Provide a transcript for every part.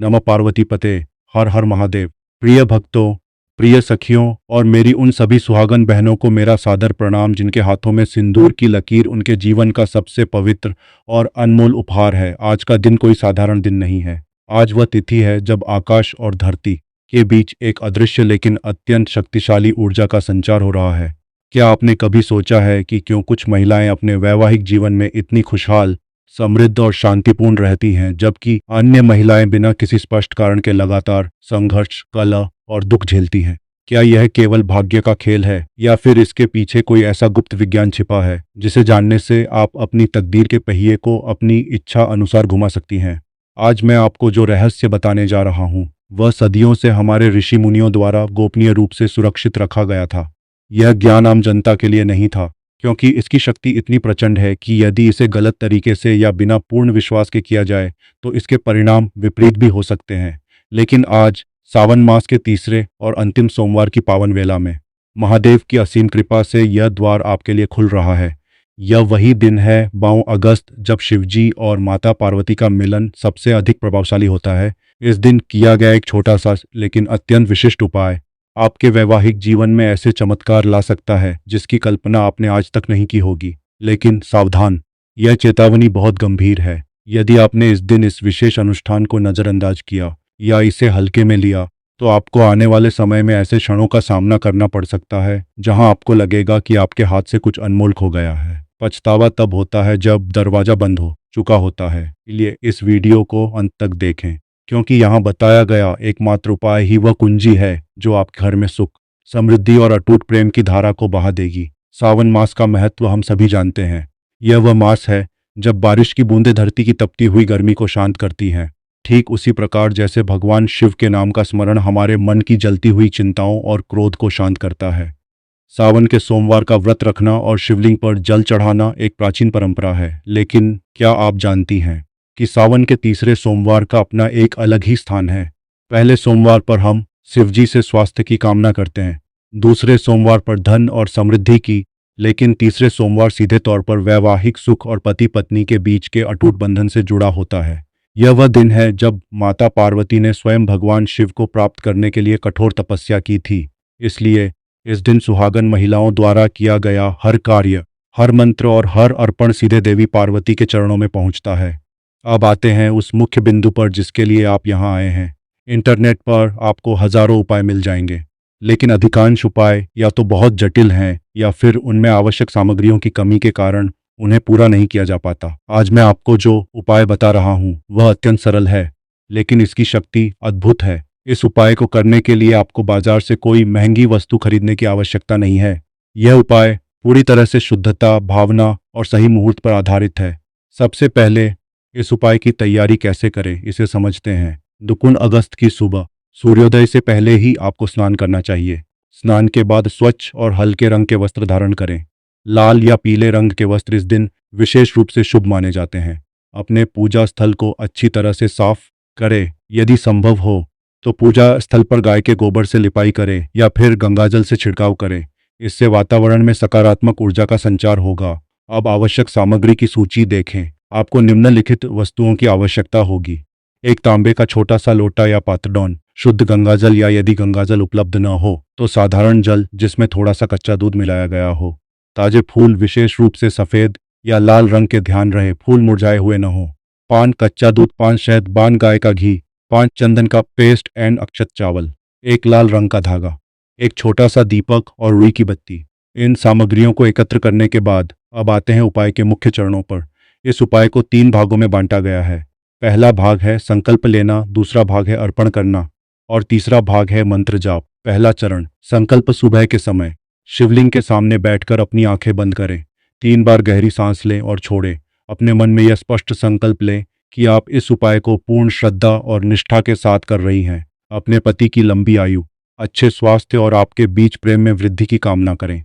नमः पार्वती पते। हर हर महादेव। प्रिय भक्तों, प्रिय सखियों और मेरी उन सभी सुहागन बहनों को मेरा सादर प्रणाम जिनके हाथों में सिंदूर की लकीर उनके जीवन का सबसे पवित्र और अनमोल उपहार है। आज का दिन कोई साधारण दिन नहीं है। आज वह तिथि है जब आकाश और धरती के बीच एक अदृश्य लेकिन अत्यंत शक्तिशाली ऊर्जा का संचार हो रहा है। क्या आपने कभी सोचा है कि क्यों कुछ महिलाएं अपने वैवाहिक जीवन में इतनी खुशहाल, समृद्ध और शांतिपूर्ण रहती हैं, जबकि अन्य महिलाएं बिना किसी स्पष्ट कारण के लगातार संघर्ष, कलह और दुख झेलती हैं? क्या यह केवल भाग्य का खेल है या फिर इसके पीछे कोई ऐसा गुप्त विज्ञान छिपा है जिसे जानने से आप अपनी तकदीर के पहिए को अपनी इच्छा अनुसार घुमा सकती हैं? आज मैं आपको जो रहस्य बताने जा रहा हूँ वह सदियों से हमारे ऋषि मुनियों द्वारा गोपनीय रूप से सुरक्षित रखा गया था। यह ज्ञान आम जनता के लिए नहीं था, क्योंकि इसकी शक्ति इतनी प्रचंड है कि यदि इसे गलत तरीके से या बिना पूर्ण विश्वास के किया जाए तो इसके परिणाम विपरीत भी हो सकते हैं। लेकिन आज सावन मास के तीसरे और अंतिम सोमवार की पावन वेला में महादेव की असीम कृपा से यह द्वार आपके लिए खुल रहा है। यह वही दिन है 22 अगस्त जब शिवजी और माता पार्वती का मिलन सबसे अधिक प्रभावशाली होता है। इस दिन किया गया एक छोटा सा लेकिन अत्यंत विशिष्ट उपाय आपके वैवाहिक जीवन में ऐसे चमत्कार ला सकता है जिसकी कल्पना आपने आज तक नहीं की होगी। लेकिन सावधान, यह चेतावनी बहुत गंभीर है। यदि आपने इस दिन इस विशेष अनुष्ठान को नज़रअंदाज किया या इसे हल्के में लिया तो आपको आने वाले समय में ऐसे क्षणों का सामना करना पड़ सकता है जहां आपको लगेगा कि आपके हाथ से कुछ अनमोल खो गया है। पछतावा तब होता है जब दरवाज़ा बंद हो चुका होता है। इसलिए इस वीडियो को अंत तक देखें, क्योंकि यहाँ बताया गया एकमात्र उपाय ही वह कुंजी है जो आपके घर में सुख, समृद्धि और अटूट प्रेम की धारा को बहा देगी। सावन मास का महत्व हम सभी जानते हैं। यह वह मास है जब बारिश की बूंदें धरती की तपती हुई गर्मी को शांत करती हैं। ठीक उसी प्रकार जैसे भगवान शिव के नाम का स्मरण हमारे मन की जलती हुई चिंताओं और क्रोध को शांत करता है। सावन के सोमवार का व्रत रखना और शिवलिंग पर जल चढ़ाना एक प्राचीन परंपरा है, लेकिन क्या आप जानती हैं कि सावन के तीसरे सोमवार का अपना एक अलग ही स्थान है? पहले सोमवार पर हम शिवजी से स्वास्थ्य की कामना करते हैं, दूसरे सोमवार पर धन और समृद्धि की, लेकिन तीसरे सोमवार सीधे तौर पर वैवाहिक सुख और पति पत्नी के बीच के अटूट बंधन से जुड़ा होता है। यह वह दिन है जब माता पार्वती ने स्वयं भगवान शिव को प्राप्त करने के लिए कठोर तपस्या की थी। इसलिए इस दिन सुहागन महिलाओं द्वारा किया गया हर कार्य, हर मंत्र और हर अर्पण सीधे देवी पार्वती के चरणों में पहुंचता है। अब आते हैं उस मुख्य बिंदु पर जिसके लिए आप यहाँ आए हैं। इंटरनेट पर आपको हजारों उपाय मिल जाएंगे, लेकिन अधिकांश उपाय या तो बहुत जटिल हैं या फिर उनमें आवश्यक सामग्रियों की कमी के कारण उन्हें पूरा नहीं किया जा पाता। आज मैं आपको जो उपाय बता रहा हूँ वह अत्यंत सरल है, लेकिन इसकी शक्ति अद्भुत है। इस उपाय को करने के लिए आपको बाजार से कोई महंगी वस्तु खरीदने की आवश्यकता नहीं है। यह उपाय पूरी तरह से शुद्धता, भावना और सही मुहूर्त पर आधारित है। सबसे पहले इस उपाय की तैयारी कैसे करें इसे समझते हैं। 2 अगस्त की सुबह सूर्योदय से पहले ही आपको स्नान करना चाहिए। स्नान के बाद स्वच्छ और हल्के रंग के वस्त्र धारण करें। लाल या पीले रंग के वस्त्र इस दिन विशेष रूप से शुभ माने जाते हैं। अपने पूजा स्थल को अच्छी तरह से साफ करें। यदि संभव हो तो पूजा स्थल पर गाय के गोबर से लिपाई करें या फिर गंगाजल से छिड़काव करें। इससे वातावरण में सकारात्मक ऊर्जा का संचार होगा। अब आवश्यक सामग्री की सूची देखें। आपको निम्नलिखित वस्तुओं की आवश्यकता होगी। एक तांबे का छोटा सा लोटा या पात्रडॉन, शुद्ध गंगाजल या यदि गंगाजल उपलब्ध न हो तो साधारण जल जिसमें थोड़ा सा कच्चा दूध मिलाया गया हो। ताजे फूल, विशेष रूप से सफ़ेद या लाल रंग के, ध्यान रहे फूल मुरझाए हुए न हो। पान, कच्चा दूध, 5 शहद, बान गाय का घी, 5 चंदन का पेस्ट एंड अक्षत चावल, एक लाल रंग का धागा, एक छोटा सा दीपक और रुई की बत्ती। इन सामग्रियों को एकत्र करने के बाद अब आते हैं उपाय के मुख्य चरणों पर। इस उपाय को 3 भागों में बांटा गया है। पहला भाग है संकल्प लेना, दूसरा भाग है अर्पण करना और तीसरा भाग है मंत्र जाप। पहला चरण, संकल्प। सुबह के समय शिवलिंग के सामने बैठकर अपनी आंखें बंद करें। 3 बार गहरी सांस लें और छोड़ें। अपने मन में यह स्पष्ट संकल्प लें कि आप इस उपाय को पूर्ण श्रद्धा और निष्ठा के साथ कर रही हैं। अपने पति की लंबी आयु, अच्छे स्वास्थ्य और आपके बीच प्रेम में वृद्धि की कामना करें।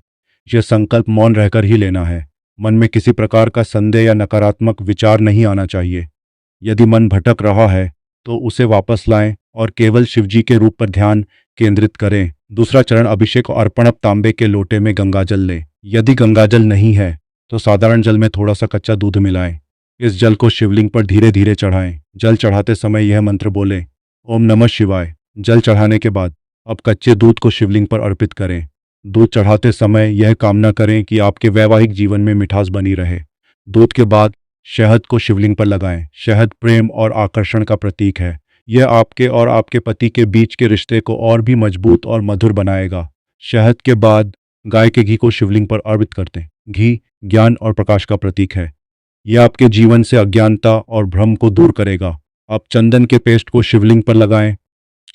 यह संकल्प मौन रहकर ही लेना है। मन में किसी प्रकार का संदेह या नकारात्मक विचार नहीं आना चाहिए। यदि मन भटक रहा है तो उसे वापस लाएं और केवल शिवजी के रूप पर ध्यान केंद्रित करें। दूसरा चरण, अभिषेक और अर्पण। अब तांबे के लोटे में गंगाजल लें। यदि गंगाजल नहीं है तो साधारण जल में थोड़ा सा कच्चा दूध मिलाएं। इस जल को शिवलिंग पर धीरे धीरे चढ़ाएं। जल चढ़ाते समय यह मंत्र बोलें, ओम नमः शिवाय। जल चढ़ाने के बाद अब कच्चे दूध को शिवलिंग पर अर्पित करें। दूध चढ़ाते समय यह कामना करें कि आपके वैवाहिक जीवन में मिठास बनी रहे। दूध के बाद शहद को शिवलिंग पर लगाएं। शहद प्रेम और आकर्षण का प्रतीक है। यह आपके और आपके पति के बीच के रिश्ते को और भी मजबूत और मधुर बनाएगा। शहद के बाद गाय के घी को शिवलिंग पर अर्पित करते हैं। घी ज्ञान और प्रकाश का प्रतीक है। यह आपके जीवन से अज्ञानता और भ्रम को दूर करेगा। आप चंदन के पेस्ट को शिवलिंग पर लगाएं।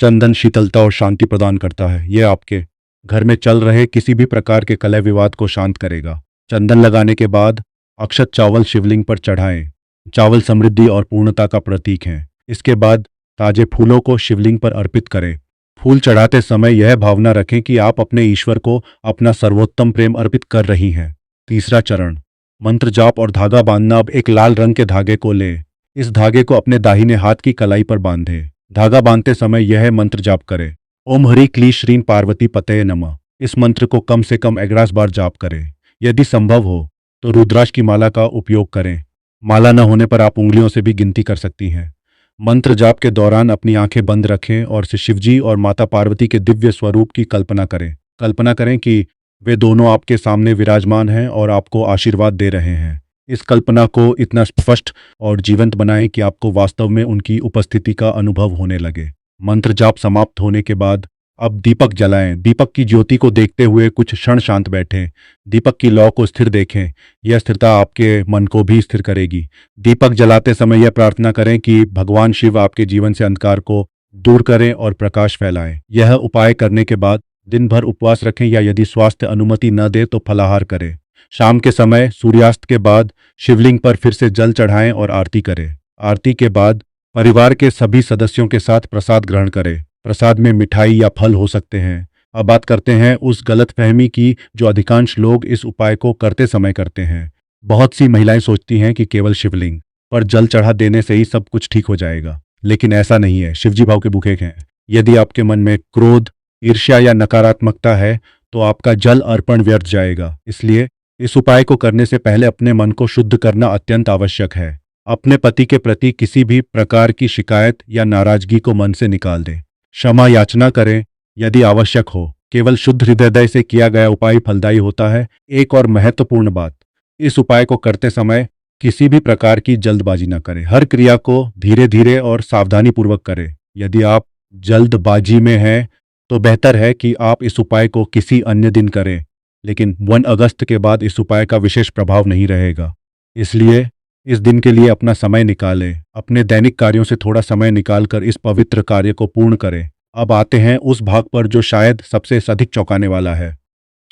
चंदन शीतलता और शांति प्रदान करता है। यह आपके घर में चल रहे किसी भी प्रकार के कलह विवाद को शांत करेगा। चंदन लगाने के बाद अक्षत चावल शिवलिंग पर चढ़ाएं। चावल समृद्धि और पूर्णता का प्रतीक है। इसके बाद ताजे फूलों को शिवलिंग पर अर्पित करें। फूल चढ़ाते समय यह भावना रखें कि आप अपने ईश्वर को अपना सर्वोत्तम प्रेम अर्पित कर रही हैं। तीसरा चरण मंत्र जाप और धागा बांधना। अब एक लाल रंग के धागे को लें। इस धागे को अपने दाहिने हाथ की कलाई पर बांधें। धागा बांधते समय यह मंत्र जाप करें। ओम हरि क्ली श्रीं पार्वती पतये नमः। इस मंत्र को कम से कम 11 बार जाप करें। यदि संभव हो तो रुद्राक्ष की माला का उपयोग करें। माला न होने पर आप उंगलियों से भी गिनती कर सकती हैं। मंत्र जाप के दौरान अपनी आंखें बंद रखें और शिवजी और माता पार्वती के दिव्य स्वरूप की कल्पना करें। कल्पना करें कि वे दोनों आपके सामने विराजमान हैं और आपको आशीर्वाद दे रहे हैं। इस कल्पना को इतना स्पष्ट और जीवंत बनाएं कि आपको वास्तव में उनकी उपस्थिति का अनुभव होने लगे। मंत्र जाप समाप्त होने के बाद अब दीपक जलाएं। दीपक की ज्योति को देखते हुए कुछ क्षण शांत बैठें। दीपक की लौ को स्थिर देखें। यह स्थिरता आपके मन को भी स्थिर करेगी। दीपक जलाते समय यह प्रार्थना करें कि भगवान शिव आपके जीवन से अंधकार को दूर करें और प्रकाश फैलाएं। यह उपाय करने के बाद दिन भर उपवास रखें या यदि स्वास्थ्य अनुमति न दे तो फलाहार करें। शाम के समय सूर्यास्त के बाद शिवलिंग पर फिर से जल चढ़ाएं और आरती करें। आरती के बाद परिवार के सभी सदस्यों के साथ प्रसाद ग्रहण करें। प्रसाद में मिठाई या फल हो सकते हैं। अब बात करते हैं उस गलतफहमी की जो अधिकांश लोग इस उपाय को करते समय करते हैं। बहुत सी महिलाएं सोचती हैं कि केवल शिवलिंग पर जल चढ़ा देने से ही सब कुछ ठीक हो जाएगा, लेकिन ऐसा नहीं है। शिवजी भाव के भूखे हैं। यदि आपके मन में क्रोध, ईर्ष्या या नकारात्मकता है तो आपका जल अर्पण व्यर्थ जाएगा। इसलिए इस उपाय को करने से पहले अपने मन को शुद्ध करना अत्यंत आवश्यक है। अपने पति के प्रति किसी भी प्रकार की शिकायत या नाराजगी को मन से निकाल दें। क्षमा याचना करें यदि आवश्यक हो। केवल शुद्ध हृदय से किया गया उपाय फलदायी होता है। एक और महत्वपूर्ण बात, इस उपाय को करते समय किसी भी प्रकार की जल्दबाजी न करें। हर क्रिया को धीरे धीरे और सावधानी पूर्वक करें। यदि आप जल्दबाजी में हैं तो बेहतर है कि आप इस उपाय को किसी अन्य दिन करें, लेकिन 1 अगस्त के बाद इस उपाय का विशेष प्रभाव नहीं रहेगा। इसलिए इस दिन के लिए अपना समय निकालें। अपने दैनिक कार्यों से थोड़ा समय निकालकर इस पवित्र कार्य को पूर्ण करें। अब आते हैं उस भाग पर जो शायद सबसे अधिक चौंकाने वाला है।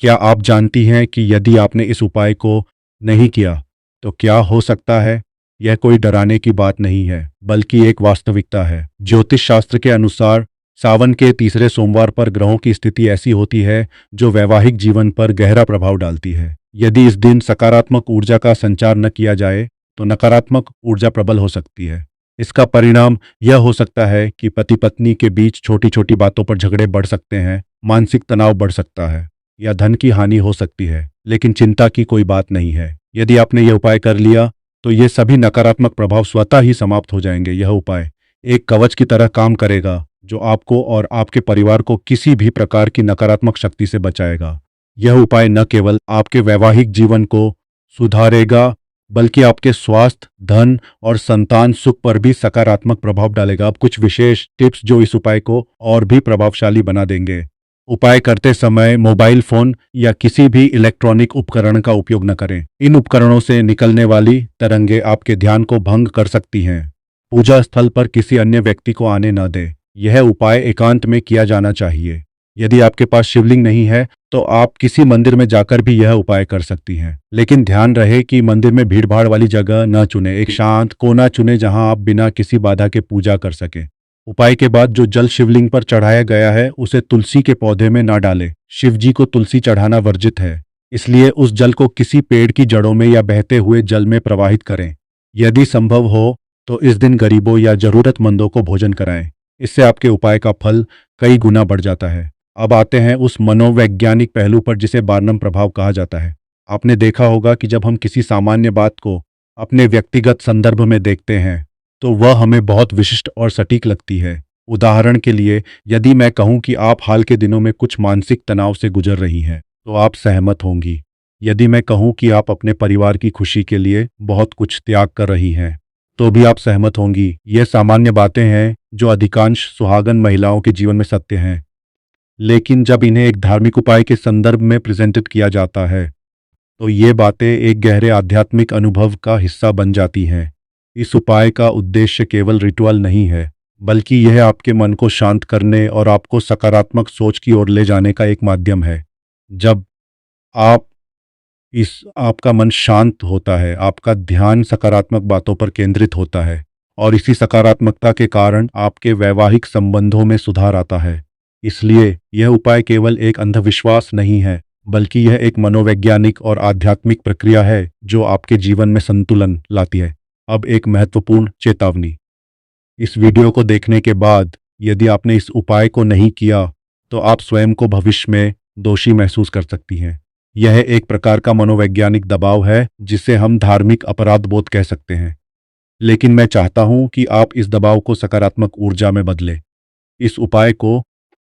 क्या आप जानती हैं कि यदि आपने इस उपाय को नहीं किया तो क्या हो सकता है? यह कोई डराने की बात नहीं है, बल्कि एक वास्तविकता है। ज्योतिष शास्त्र के अनुसार सावन के तीसरे सोमवार पर ग्रहों की स्थिति ऐसी होती है जो वैवाहिक जीवन पर गहरा प्रभाव डालती है। यदि इस दिन सकारात्मक ऊर्जा का संचार न किया जाए तो नकारात्मक ऊर्जा प्रबल हो सकती है। इसका परिणाम यह हो सकता है कि पति पत्नी के बीच छोटी छोटी बातों पर झगड़े बढ़ सकते हैं, मानसिक तनाव बढ़ सकता है या धन की हानि हो सकती है। लेकिन चिंता की कोई बात नहीं है। यदि आपने यह उपाय कर लिया तो ये सभी नकारात्मक प्रभाव स्वतः ही समाप्त हो जाएंगे। यह उपाय एक कवच की तरह काम करेगा जो आपको और आपके परिवार को किसी भी प्रकार की नकारात्मक शक्ति से बचाएगा। यह उपाय न केवल आपके वैवाहिक जीवन को सुधारेगा बल्कि आपके स्वास्थ्य, धन और संतान सुख पर भी सकारात्मक प्रभाव डालेगा। अब कुछ विशेष टिप्स जो इस उपाय को और भी प्रभावशाली बना देंगे। उपाय करते समय मोबाइल फोन या किसी भी इलेक्ट्रॉनिक उपकरण का उपयोग न करें। इन उपकरणों से निकलने वाली तरंगें आपके ध्यान को भंग कर सकती हैं। पूजा स्थल पर किसी अन्य व्यक्ति को आने न दें। यह उपाय एकांत में किया जाना चाहिए। यदि आपके पास शिवलिंग नहीं है तो आप किसी मंदिर में जाकर भी यह उपाय कर सकती हैं, लेकिन ध्यान रहे कि मंदिर में भीड़भाड़ वाली जगह न चुनें। एक शांत कोना चुनें जहां आप बिना किसी बाधा के पूजा कर सकें। उपाय के बाद जो जल शिवलिंग पर चढ़ाया गया है उसे तुलसी के पौधे में न डालें। शिवजी को तुलसी चढ़ाना वर्जित है, इसलिए उस जल को किसी पेड़ की जड़ों में या बहते हुए जल में प्रवाहित करें। यदि संभव हो तो इस दिन गरीबों या जरूरतमंदों को भोजन कराएं। इससे आपके उपाय का फल कई गुना बढ़ जाता है। अब आते हैं उस मनोवैज्ञानिक पहलू पर जिसे बार्नम प्रभाव कहा जाता है। आपने देखा होगा कि जब हम किसी सामान्य बात को अपने व्यक्तिगत संदर्भ में देखते हैं तो वह हमें बहुत विशिष्ट और सटीक लगती है। उदाहरण के लिए, यदि मैं कहूं कि आप हाल के दिनों में कुछ मानसिक तनाव से गुजर रही हैं, तो आप सहमत होंगी। यदि मैं कहूं कि आप अपने परिवार की खुशी के लिए बहुत कुछ त्याग कर रही हैं, तो भी आप सहमत होंगी। ये सामान्य बातें हैं जो अधिकांश सुहागन महिलाओं के जीवन में सत्य हैं, लेकिन जब इन्हें एक धार्मिक उपाय के संदर्भ में प्रेजेंटेड किया जाता है, तो ये बातें एक गहरे आध्यात्मिक अनुभव का हिस्सा बन जाती हैं। इस उपाय का उद्देश्य केवल रिचुअल नहीं है, बल्कि यह आपके मन को शांत करने और आपको सकारात्मक सोच की ओर ले जाने का एक माध्यम है। जब आप इस आपका मन शांत होता है, आपका ध्यान सकारात्मक बातों पर केंद्रित होता है, और इसी सकारात्मकता के कारण आपके वैवाहिक संबंधों में सुधार आता है। इसलिए यह उपाय केवल एक अंधविश्वास नहीं है, बल्कि यह एक मनोवैज्ञानिक और आध्यात्मिक प्रक्रिया है जो आपके जीवन में संतुलन लाती है। अब एक महत्वपूर्ण चेतावनी। इस वीडियो को देखने के बाद यदि आपने इस उपाय को नहीं किया, तो आप स्वयं को भविष्य में दोषी महसूस कर सकती हैं। यह एक प्रकार का मनोवैज्ञानिक दबाव है जिसे हम धार्मिक अपराध बोध कह सकते हैं। लेकिन मैं चाहता हूं कि आप इस दबाव को सकारात्मक ऊर्जा में बदलें। इस उपाय को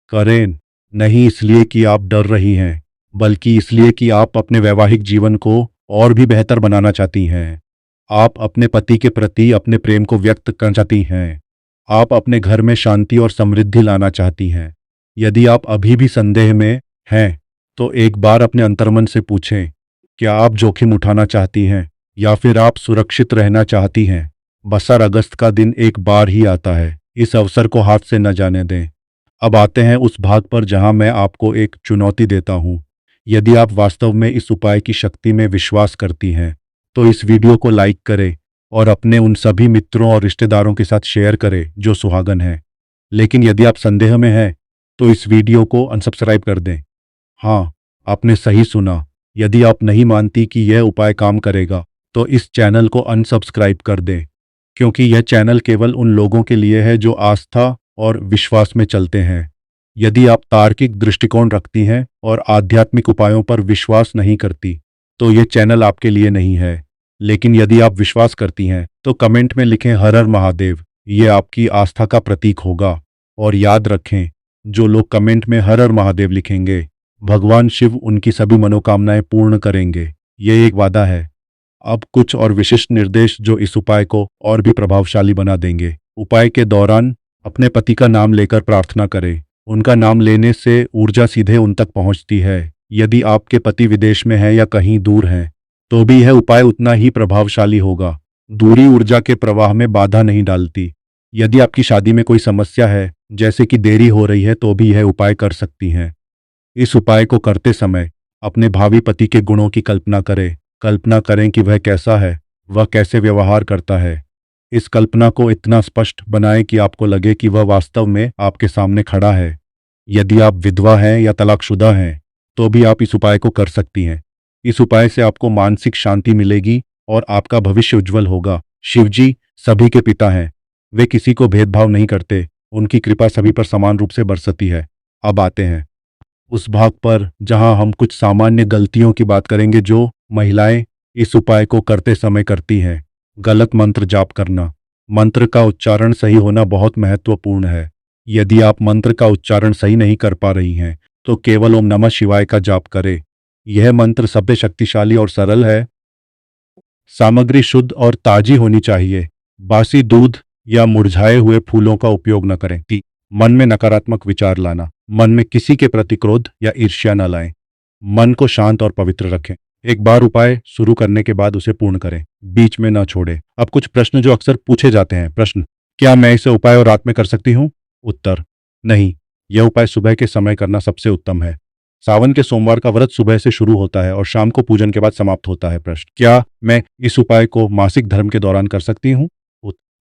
करें नहीं इसलिए कि आप डर रही हैं, बल्कि इसलिए कि आप अपने वैवाहिक जीवन को और भी बेहतर बनाना चाहती हैं। आप अपने पति के प्रति अपने प्रेम को व्यक्त करना चाहती हैं। आप अपने घर में शांति और समृद्धि लाना चाहती हैं। यदि आप अभी भी संदेह में हैं, तो एक बार अपने अंतर्मन से पूछें, क्या आप जोखिम उठाना चाहती हैं या फिर आप सुरक्षित रहना चाहती हैं? बसर अगस्त का दिन एक बार ही आता है, इस अवसर को हाथ से न जाने दें। अब आते हैं उस भाग पर जहां मैं आपको एक चुनौती देता हूं। यदि आप वास्तव में इस उपाय की शक्ति में विश्वास करती हैं, तो इस वीडियो को लाइक करें और अपने उन सभी मित्रों और रिश्तेदारों के साथ शेयर करें जो सुहागन हैं। लेकिन यदि आप संदेह में हैं, तो इस वीडियो को अनसब्सक्राइब कर दें। हाँ, आपने सही सुना। यदि आप नहीं मानती कि यह उपाय काम करेगा, तो इस चैनल को अनसब्सक्राइब कर दें, क्योंकि यह चैनल केवल उन लोगों के लिए है जो आस्था और विश्वास में चलते हैं। यदि आप तार्किक दृष्टिकोण रखती हैं और आध्यात्मिक उपायों पर विश्वास नहीं करती, तो यह चैनल आपके लिए नहीं है। लेकिन यदि आप विश्वास करती हैं, तो कमेंट में लिखें हर हर महादेव। ये आपकी आस्था का प्रतीक होगा। और याद रखें, जो लोग कमेंट में हर हर महादेव लिखेंगे, भगवान शिव उनकी सभी मनोकामनाएं पूर्ण करेंगे। ये एक वादा है। अब कुछ और विशिष्ट निर्देश जो इस उपाय को और भी प्रभावशाली बना देंगे। उपाय के दौरान अपने पति का नाम लेकर प्रार्थना करें। उनका नाम लेने से ऊर्जा सीधे उन तक पहुंचती है। यदि आपके पति विदेश में हैं या कहीं दूर हैं, तो भी यह उपाय उतना ही प्रभावशाली होगा। दूरी ऊर्जा के प्रवाह में बाधा नहीं डालती। यदि आपकी शादी में कोई समस्या है, जैसे कि देरी हो रही है, तो भी यह उपाय कर सकती हैं। इस उपाय को करते समय अपने भावी पति के गुणों की कल्पना करें। कल्पना करें कि वह कैसा है, वह कैसे व्यवहार करता है। इस कल्पना को इतना स्पष्ट बनाएं कि आपको लगे कि वह वास्तव में आपके सामने खड़ा है। यदि आप विधवा हैं या तलाकशुदा हैं, तो भी आप इस उपाय को कर सकती हैं। इस उपाय से आपको मानसिक शांति मिलेगी और आपका भविष्य उज्जवल होगा। शिवजी सभी के पिता हैं। वे किसी को भेदभाव नहीं करते। उनकी कृपा सभी पर समान रूप से बरसती है। अब आते हैं उस भाग पर जहां हम कुछ सामान्य गलतियों की बात करेंगे जो महिलाएं इस उपाय को करते समय करती हैं। गलत मंत्र जाप करना। मंत्र का उच्चारण सही होना बहुत महत्वपूर्ण है। यदि आप मंत्र का उच्चारण सही नहीं कर पा रही हैं, तो केवल ओम नमः शिवाय का जाप करें। यह मंत्र सभ्य, शक्तिशाली और सरल है। सामग्री शुद्ध और ताजी होनी चाहिए। बासी दूध या मुरझाए हुए फूलों का उपयोग न करें। मन में नकारात्मक विचार लाना। मन में किसी के प्रति क्रोध या ईर्ष्या न लाएं। मन को शांत और पवित्र रखें। एक बार उपाय शुरू करने के बाद उसे पूर्ण करें, बीच में न छोड़ें। अब कुछ प्रश्न जो अक्सर पूछे जाते हैं। प्रश्न: क्या मैं इसे उपाय और रात में कर सकती हूँ? उत्तर: नहीं। यह उपाय सुबह के समय करना सबसे उत्तम है। सावन के सोमवार का व्रत सुबह से शुरू होता है और शाम को पूजन के बाद समाप्त होता है। प्रश्न: क्या मैं इस उपाय को मासिक धर्म के दौरान कर सकती हूँ?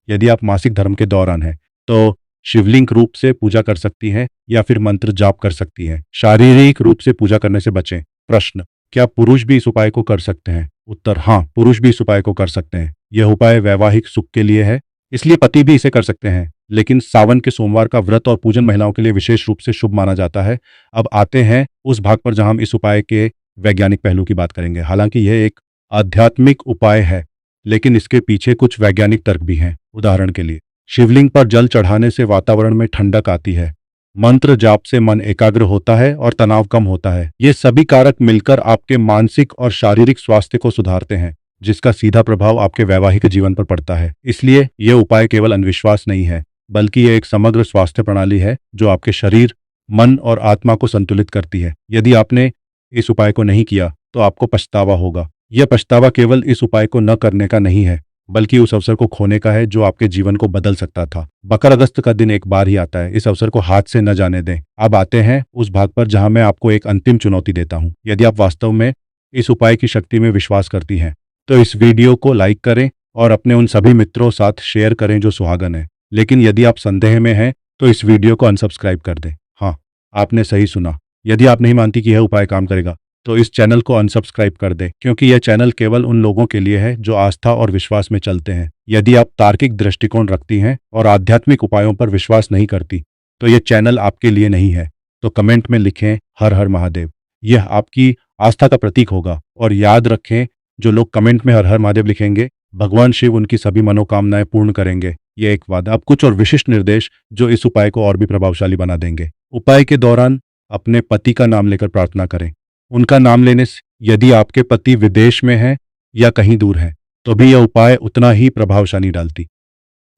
यदि आप मासिक धर्म के दौरान हैं, तो शिवलिंग रूप से पूजा कर सकती हैं या फिर मंत्र जाप कर सकती हैं। शारीरिक रूप से पूजा करने से बचें। प्रश्न: क्या पुरुष भी इस उपाय को कर सकते हैं? उत्तर: हाँ, पुरुष भी इस उपाय को कर सकते हैं। यह उपाय वैवाहिक सुख के लिए है, इसलिए पति भी इसे कर सकते हैं। लेकिन सावन के सोमवार का व्रत और पूजन महिलाओं के लिए विशेष रूप से शुभ माना जाता है। अब आते हैं उस भाग पर जहां हम इस उपाय के वैज्ञानिक पहलू की बात करेंगे। हालांकि यह एक आध्यात्मिक उपाय है, लेकिन इसके पीछे कुछ वैज्ञानिक तर्क भी हैं। उदाहरण के लिए, शिवलिंग पर जल चढ़ाने से वातावरण में ठंडक आती है। मंत्र जाप से मन एकाग्र होता है और तनाव कम होता है। ये सभी कारक मिलकर आपके मानसिक और शारीरिक स्वास्थ्य को सुधारते हैं, जिसका सीधा प्रभाव आपके वैवाहिक जीवन पर पड़ता है। इसलिए यह उपाय केवल अंधविश्वास नहीं है, बल्कि यह एक समग्र स्वास्थ्य प्रणाली है जो आपके शरीर, मन और आत्मा को संतुलित करती है। यदि आपने इस उपाय को नहीं किया तो आपको पछतावा होगा। यह पछतावा केवल इस उपाय को न करने का नहीं है, बल्कि उस अवसर को खोने का है जो आपके जीवन को बदल सकता था। मकर अगस्त का दिन एक बार ही आता है, इस अवसर को हाथ से न जाने दें। अब आते हैं उस भाग पर जहां मैं आपको एक अंतिम चुनौती देता हूं। यदि आप वास्तव में इस उपाय की शक्ति में विश्वास करती हैं, तो इस वीडियो को लाइक करें और अपने उन सभी मित्रों साथ शेयर करें जो सुहागन हैं। लेकिन यदि आप संदेह में हैं, तो इस वीडियो को अनसब्सक्राइब कर दें। हाँ, आपने सही सुना। यदि आप नहीं मानती कि यह उपाय काम करेगा, तो इस चैनल को अनसब्सक्राइब कर दें, क्योंकि यह चैनल केवल उन लोगों के लिए है जो आस्था और विश्वास में चलते हैं। यदि आप तार्किक दृष्टिकोण रखती हैं और आध्यात्मिक उपायों पर विश्वास नहीं करती, तो यह चैनल आपके लिए नहीं है। तो कमेंट में लिखें हर हर महादेव। यह आपकी आस्था का प्रतीक होगा। और याद रखें, जो लोग कमेंट में हर हर महादेव लिखेंगे, भगवान शिव उनकी सभी मनोकामनाएं पूर्ण करेंगे। यह एक वादा। अब कुछ और विशिष्ट निर्देश जो इस उपाय को और भी प्रभावशाली बना देंगे। उपाय के दौरान अपने पति का नाम लेकर प्रार्थना करें। उनका नाम लेने से, यदि आपके पति विदेश में हैं या कहीं दूर हैं, तो भी यह उपाय उतना ही प्रभावशाली डालती।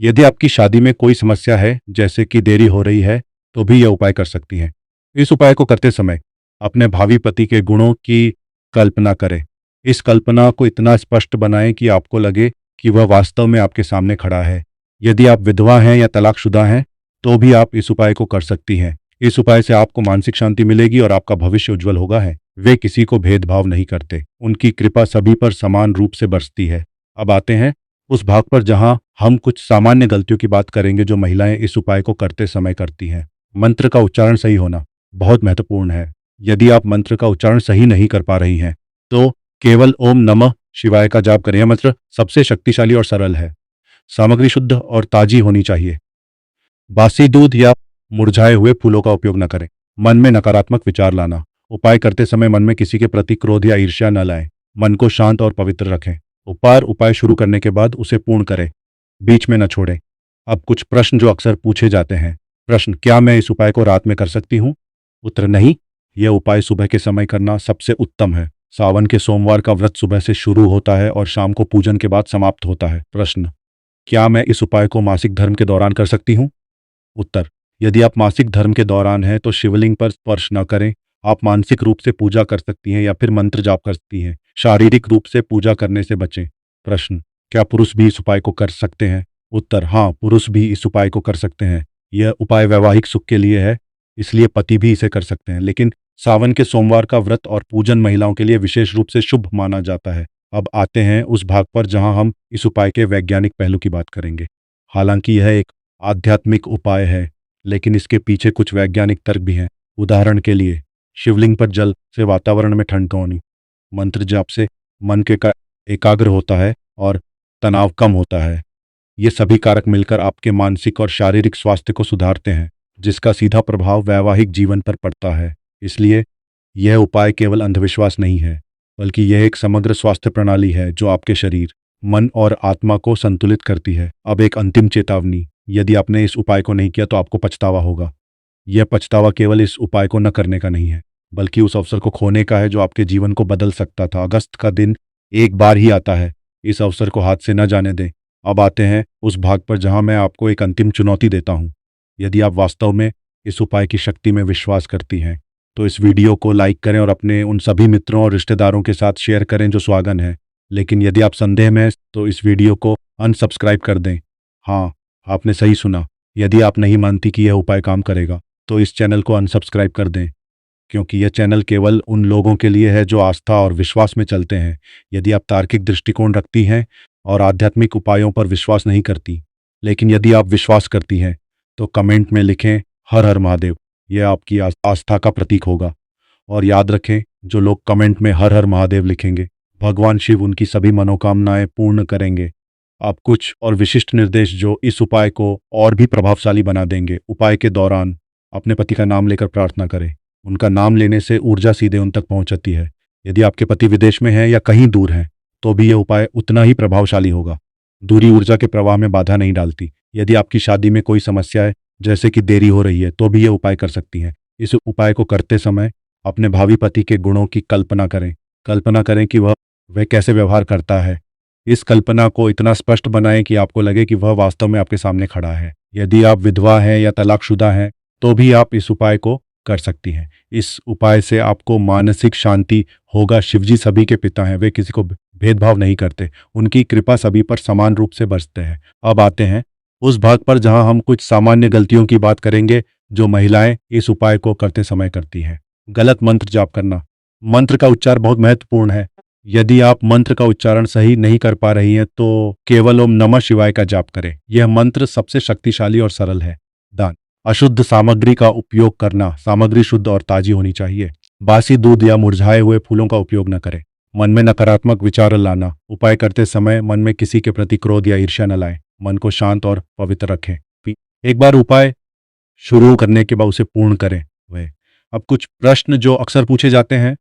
यदि आपकी शादी में कोई समस्या है, जैसे कि देरी हो रही है, तो भी यह उपाय कर सकती हैं। इस उपाय को करते समय अपने भावी पति के गुणों की कल्पना करें। इस कल्पना को इतना स्पष्ट बनाएं कि आपको लगे कि वह वास्तव में आपके सामने खड़ा है। यदि आप विधवा हैं या तलाकशुदा हैं, तो भी आप इस उपाय को कर सकती हैं। इस उपाय से आपको मानसिक शांति मिलेगी और आपका भविष्य उज्जवल होगा है। वे किसी को भेदभाव नहीं करते, उनकी कृपा सभी पर समान रूप से बरसती है। अब आते हैं उस भाग पर जहां हम कुछ सामान्य गलतियों की बात करेंगे जो महिलाएं इस उपाय को करते समय करती हैं। मंत्र का उच्चारण सही होना बहुत महत्वपूर्ण है। यदि आप मंत्र का उच्चारण सही नहीं कर पा रही हैं, तो केवल ओम नमः शिवाय का जाप करें। यह मंत्र सबसे शक्तिशाली और सरल है। सामग्री शुद्ध और ताजी होनी चाहिए। बासी दूध या मुरझाए हुए फूलों का उपयोग न करें। मन में नकारात्मक विचार लाना। उपाय करते समय मन में किसी के प्रति क्रोध या ईर्ष्या न लाएं। मन को शांत और पवित्र रखें। उपाय शुरू करने के बाद उसे पूर्ण करें, बीच में न छोड़ें। अब कुछ प्रश्न जो अक्सर पूछे जाते हैं। प्रश्न: क्या मैं इस उपाय को रात में कर सकती हूँ? उत्तर: नहीं। यह उपाय सुबह के समय करना सबसे उत्तम है। सावन के सोमवार का व्रत सुबह से शुरू होता है और शाम को पूजन के बाद समाप्त होता है। प्रश्न: क्या मैं इस उपाय को मासिक धर्म के दौरान कर सकती हूँ? उत्तर: यदि आप मासिक धर्म के दौरान हैं तो शिवलिंग पर स्पर्श न करें। आप मानसिक रूप से पूजा कर सकती हैं या फिर मंत्र जाप कर सकती हैं। शारीरिक रूप से पूजा करने से बचें। प्रश्न: क्या पुरुष भी इस उपाय को कर सकते हैं? उत्तर: हाँ, पुरुष भी इस उपाय को कर सकते हैं। यह उपाय वैवाहिक सुख के लिए है, इसलिए पति भी इसे कर सकते हैं। लेकिन सावन के सोमवार का व्रत और पूजन महिलाओं के लिए विशेष रूप से शुभ माना जाता है। अब आते हैं उस भाग पर जहां हम इस उपाय के वैज्ञानिक पहलू की बात करेंगे। हालांकि यह एक आध्यात्मिक उपाय है, लेकिन इसके पीछे कुछ वैज्ञानिक तर्क भी हैं। उदाहरण के लिए, शिवलिंग पर जल से वातावरण में ठंडक होनी, मंत्र जाप से मन के एकाग्र होता है और तनाव कम होता है। ये सभी कारक मिलकर आपके मानसिक और शारीरिक स्वास्थ्य को सुधारते हैं, जिसका सीधा प्रभाव वैवाहिक जीवन पर पड़ता है। इसलिए यह उपाय केवल अंधविश्वास नहीं है, बल्कि यह एक समग्र स्वास्थ्य प्रणाली है जो आपके शरीर, मन और आत्मा को संतुलित करती है। अब एक अंतिम चेतावनी: यदि आपने इस उपाय को नहीं किया तो आपको पछतावा होगा। यह पछतावा केवल इस उपाय को न करने का नहीं है, बल्कि उस अवसर को खोने का है जो आपके जीवन को बदल सकता था। अगस्त का दिन एक बार ही आता है, इस अवसर को हाथ से न जाने दें। अब आते हैं उस भाग पर जहां मैं आपको एक अंतिम चुनौती देता हूं। यदि आप वास्तव में इस उपाय की शक्ति में विश्वास करती हैं, तो इस वीडियो को लाइक करें और अपने उन सभी मित्रों और रिश्तेदारों के साथ शेयर करें जो सुहागन हैं। लेकिन यदि आप संदेह में हैं, तो इस वीडियो को अनसब्सक्राइब कर दें। हाँ, आपने सही सुना। यदि आप नहीं मानती कि यह उपाय काम करेगा, तो इस चैनल को अनसब्सक्राइब कर दें, क्योंकि यह चैनल केवल उन लोगों के लिए है जो आस्था और विश्वास में चलते हैं। यदि आप तार्किक दृष्टिकोण रखती हैं और आध्यात्मिक उपायों पर विश्वास नहीं करती, लेकिन यदि आप विश्वास करती हैं, तो कमेंट में लिखें हर हर महादेव। यह आपकी आस्था का प्रतीक होगा। और याद रखें, जो लोग कमेंट में हर हर महादेव लिखेंगे, भगवान शिव उनकी सभी मनोकामनाएं पूर्ण करेंगे। आप कुछ और विशिष्ट निर्देश जो इस उपाय को और भी प्रभावशाली बना देंगे। उपाय के दौरान अपने पति का नाम लेकर प्रार्थना करें। उनका नाम लेने से ऊर्जा सीधे उन तक पहुंचती है। यदि आपके पति विदेश में हैं या कहीं दूर हैं, तो भी यह उपाय उतना ही प्रभावशाली होगा। दूरी ऊर्जा के प्रवाह में बाधा नहीं डालती। यदि आपकी शादी में कोई समस्या है, जैसे कि देरी हो रही है, तो भी ये उपाय कर सकती हैं। इस उपाय को करते समय अपने भावी पति के गुणों की कल्पना करें। कल्पना करें कि वह कैसे व्यवहार करता है। इस कल्पना को इतना स्पष्ट बनाएं कि आपको लगे कि वह वास्तव में आपके सामने खड़ा है। यदि आप विधवा हैं या तलाकशुदा हैं, तो भी आप इस उपाय को कर सकती हैं। इस उपाय से आपको मानसिक शांति होगा। शिवजी सभी के पिता हैं, वे किसी को भेदभाव नहीं करते, उनकी कृपा सभी पर समान रूप से बरसते हैं। अब आते हैं उस भाग पर जहां हम कुछ सामान्य गलतियों की बात करेंगे जो महिलाएं इस उपाय को करते समय करती हैं। गलत मंत्र जाप करना। मंत्र का उच्चार बहुत महत्वपूर्ण है। यदि आप मंत्र का उच्चारण सही नहीं कर पा रही हैं, तो केवल ओम नमः शिवाय का जाप करें। यह मंत्र सबसे शक्तिशाली और सरल है। दान। अशुद्ध सामग्री का उपयोग करना। सामग्री शुद्ध और ताजी होनी चाहिए। बासी दूध या मुरझाए हुए फूलों का उपयोग न करें। मन में नकारात्मक विचार लाना। उपाय करते समय मन में किसी के प्रति क्रोध या ईर्ष्या न लाएं। मन को शांत और पवित्र रखें। एक बार उपाय शुरू करने के बाद उसे पूर्ण करें। वह अब कुछ प्रश्न जो अक्सर पूछे जाते हैं,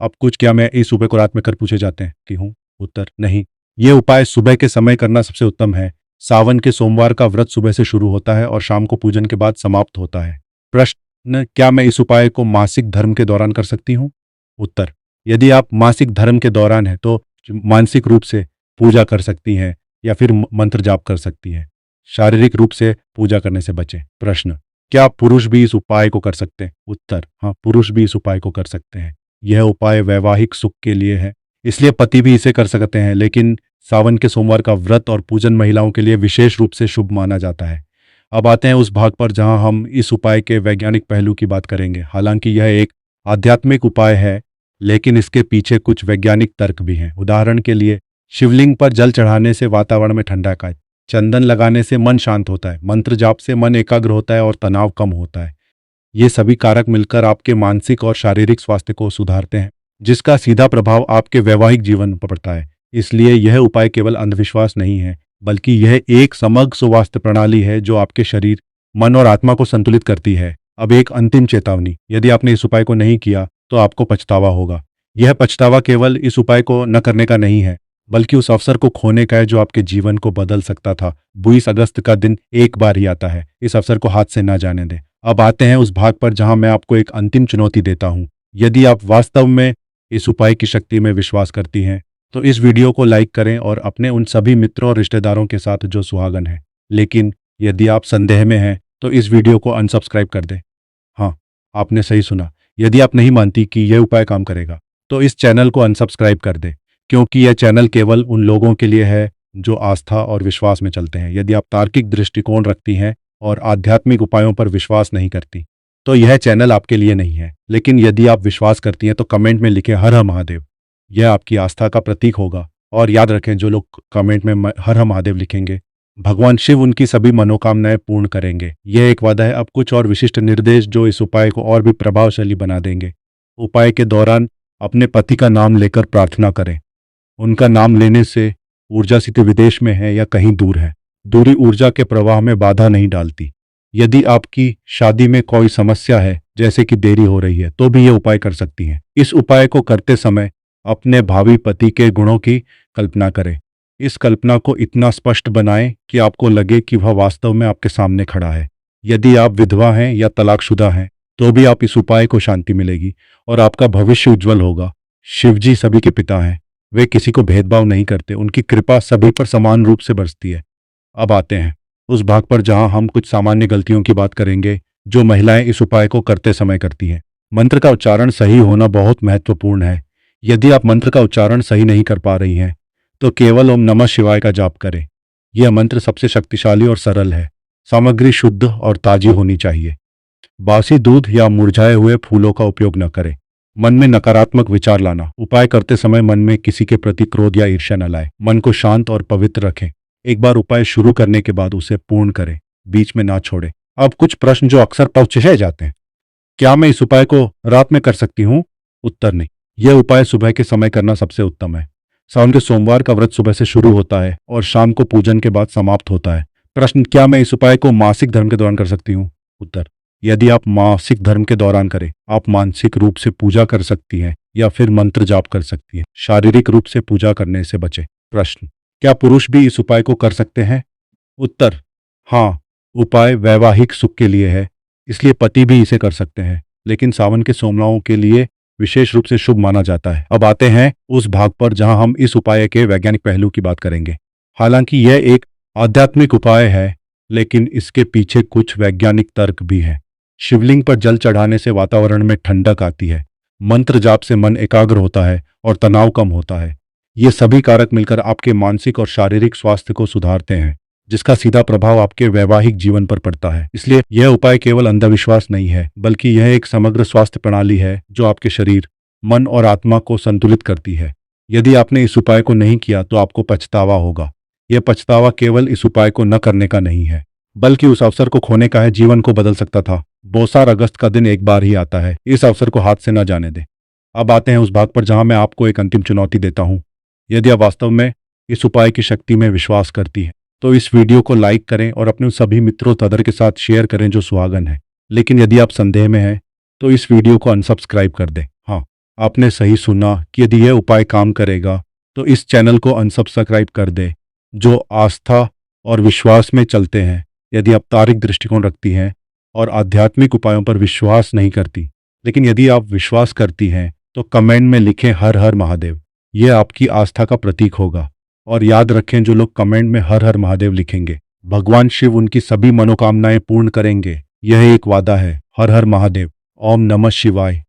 अब कुछ क्या मैं इस उपाय को रात में कर पूछे जाते हैं कि हूँ? उत्तर नहीं। ये उपाय सुबह के समय करना सबसे उत्तम है। सावन के सोमवार का व्रत सुबह से शुरू होता है और शाम को पूजन के बाद समाप्त होता है। प्रश्न, क्या मैं इस उपाय को मासिक धर्म के दौरान कर सकती हूँ? उत्तर, यदि आप मासिक धर्म के दौरान हैं तो मानसिक रूप से पूजा कर सकती हैं या फिर मंत्र जाप कर सकती हैं। शारीरिक रूप से पूजा करने से बचें। प्रश्न, क्या पुरुष भी इस उपाय को कर सकते हैं? उत्तर, हाँ, पुरुष भी इस उपाय को कर सकते हैं। यह उपाय वैवाहिक सुख के लिए है, इसलिए पति भी इसे कर सकते हैं, लेकिन सावन के सोमवार का व्रत और पूजन महिलाओं के लिए विशेष रूप से शुभ माना जाता है। अब आते हैं उस भाग पर जहां हम इस उपाय के वैज्ञानिक पहलू की बात करेंगे। हालांकि यह एक आध्यात्मिक उपाय है, लेकिन इसके पीछे कुछ वैज्ञानिक तर्क भी हैं। उदाहरण के लिए, शिवलिंग पर जल चढ़ाने से वातावरण में ठंडक आए, चंदन लगाने से मन शांत होता है, मंत्र जाप से मन एकाग्र होता है और तनाव कम होता है। ये सभी कारक मिलकर आपके मानसिक और शारीरिक स्वास्थ्य को सुधारते हैं, जिसका सीधा प्रभाव आपके वैवाहिक जीवन पर पड़ता है। इसलिए यह उपाय केवल अंधविश्वास नहीं है, बल्कि यह एक समग्र स्वास्थ्य प्रणाली है जो आपके शरीर, मन और आत्मा को संतुलित करती है। अब एक अंतिम चेतावनी, यदि आपने इस उपाय को नहीं किया तो आपको पछतावा होगा। यह पछतावा केवल इस उपाय को न करने का नहीं है, बल्कि उस अवसर को खोने का है जो आपके जीवन को बदल सकता था। 22 अगस्त का दिन एक बार ही आता है, इस अवसर को हाथ से न जाने दें। अब आते हैं उस भाग पर जहां मैं आपको एक अंतिम चुनौती देता हूं। यदि आप वास्तव में इस उपाय की शक्ति में विश्वास करती हैं, तो इस वीडियो को लाइक करें और अपने उन सभी मित्रों और रिश्तेदारों के साथ जो सुहागन हैं। लेकिन यदि आप संदेह में हैं, तो इस वीडियो को अनसब्सक्राइब कर दें। हाँ, आपने सही सुना। यदि आप नहीं मानती कि यह उपाय काम करेगा, तो इस चैनल को अनसब्सक्राइब कर दें, क्योंकि यह चैनल केवल उन लोगों के लिए है जो आस्था और विश्वास में चलते हैं। यदि आप तार्किक दृष्टिकोण रखती हैं और आध्यात्मिक उपायों पर विश्वास नहीं करती, तो यह चैनल आपके लिए नहीं है। लेकिन यदि आप विश्वास करती हैं, तो कमेंट में लिखें हर हर महादेव। यह आपकी आस्था का प्रतीक होगा। और याद रखें, जो लोग कमेंट में हर हर महादेव लिखेंगे, भगवान शिव उनकी सभी मनोकामनाएं पूर्ण करेंगे। यह एक वादा है। अब कुछ और विशिष्ट निर्देश जो इस उपाय को और भी प्रभावशाली बना देंगे। उपाय के दौरान अपने पति का नाम लेकर प्रार्थना करें। उनका नाम लेने से ऊर्जा स्थिति विदेश में है या कहीं दूर है, दूरी ऊर्जा के प्रवाह में बाधा नहीं डालती। यदि आपकी शादी में कोई समस्या है, जैसे कि देरी हो रही है, तो भी ये उपाय कर सकती हैं। इस उपाय को करते समय अपने भावी पति के गुणों की कल्पना करें। इस कल्पना को इतना स्पष्ट बनाएं कि आपको लगे कि वह वास्तव में आपके सामने खड़ा है। यदि आप विधवा हैं या तलाकशुदा हैं, तो भी आप इस उपाय को शांति मिलेगी और आपका भविष्य उज्जवल होगा। शिवजी सभी के पिता हैं, वे किसी को भेदभाव नहीं करते, उनकी कृपा सभी पर समान रूप से बरसती है। अब आते हैं उस भाग पर जहां हम कुछ सामान्य गलतियों की बात करेंगे जो महिलाएं इस उपाय को करते समय करती हैं। मंत्र का उच्चारण सही होना बहुत महत्वपूर्ण है। यदि आप मंत्र का उच्चारण सही नहीं कर पा रही हैं, तो केवल ओम नमः शिवाय का जाप करें। यह मंत्र सबसे शक्तिशाली और सरल है। सामग्री शुद्ध और ताजी होनी चाहिए। बासी दूध या मुरझाए हुए फूलों का उपयोग न करें। मन में नकारात्मक विचार लाना। उपाय करते समय मन में किसी के प्रति क्रोध या ईर्ष्या न लाएं। मन को शांत और पवित्र रखें। एक बार उपाय शुरू करने के बाद उसे पूर्ण करें, बीच में ना छोड़ें। अब कुछ प्रश्न जो अक्सर पूछे जाते हैं। क्या मैं इस उपाय को रात में कर सकती हूँ? उत्तर नहीं। यह उपाय सुबह के समय करना सबसे उत्तम है। सावन के सोमवार का व्रत सुबह से शुरू होता है और शाम को पूजन के बाद समाप्त होता है। प्रश्न, क्या मैं इस उपाय को मासिक धर्म के दौरान कर सकती हूँ? उत्तर, यदि आप मासिक धर्म के दौरान करें, आप मानसिक रूप से पूजा कर सकती हैं या फिर मंत्र जाप कर सकती हैं। शारीरिक रूप से पूजा करने से बचें। प्रश्न, क्या पुरुष भी इस उपाय को कर सकते हैं? उत्तर, हाँ, उपाय वैवाहिक सुख के लिए है, इसलिए पति भी इसे कर सकते हैं, लेकिन सावन के सोमवारों के लिए विशेष रूप से शुभ माना जाता है। अब आते हैं उस भाग पर जहां हम इस उपाय के वैज्ञानिक पहलू की बात करेंगे। हालांकि यह एक आध्यात्मिक उपाय है, लेकिन इसके पीछे कुछ वैज्ञानिक तर्क भी है। शिवलिंग पर जल चढ़ाने से वातावरण में ठंडक आती है, मंत्र जाप से मन एकाग्र होता है और तनाव कम होता है। ये सभी कारक मिलकर आपके मानसिक और शारीरिक स्वास्थ्य को सुधारते हैं, जिसका सीधा प्रभाव आपके वैवाहिक जीवन पर पड़ता है। इसलिए यह उपाय केवल अंधविश्वास नहीं है, बल्कि यह एक समग्र स्वास्थ्य प्रणाली है जो आपके शरीर, मन और आत्मा को संतुलित करती है। यदि आपने इस उपाय को नहीं किया तो आपको पछतावा होगा। यह पछतावा केवल इस उपाय को न करने का नहीं है, बल्कि उस अवसर को खोने का है जीवन को बदल सकता था। बोसार अगस्त का दिन एक बार ही आता है, इस अवसर को हाथ से न जाने दें। अब आते हैं उस भाग पर जहां मैं आपको एक अंतिम चुनौती देता हूं। यदि आप वास्तव में इस उपाय की शक्ति में विश्वास करती हैं, तो इस वीडियो को लाइक करें और अपने उन सभी मित्रों तदर के साथ शेयर करें जो सुहागन हैं। लेकिन यदि आप संदेह में हैं, तो इस वीडियो को अनसब्सक्राइब कर दें। हाँ, आपने सही सुना कि यदि यह उपाय काम करेगा, तो इस चैनल को अनसब्सक्राइब कर दें। जो आस्था और विश्वास में चलते हैं, यदि आप तार्किक दृष्टिकोण रखती हैं और आध्यात्मिक उपायों पर विश्वास नहीं करती, लेकिन यदि आप विश्वास करती हैं, तो कमेंट में लिखें हर हर महादेव। यह आपकी आस्था का प्रतीक होगा। और याद रखें, जो लोग कमेंट में हर हर महादेव लिखेंगे, भगवान शिव उनकी सभी मनोकामनाएं पूर्ण करेंगे। यह एक वादा है। हर हर महादेव। ओम नमः शिवाय।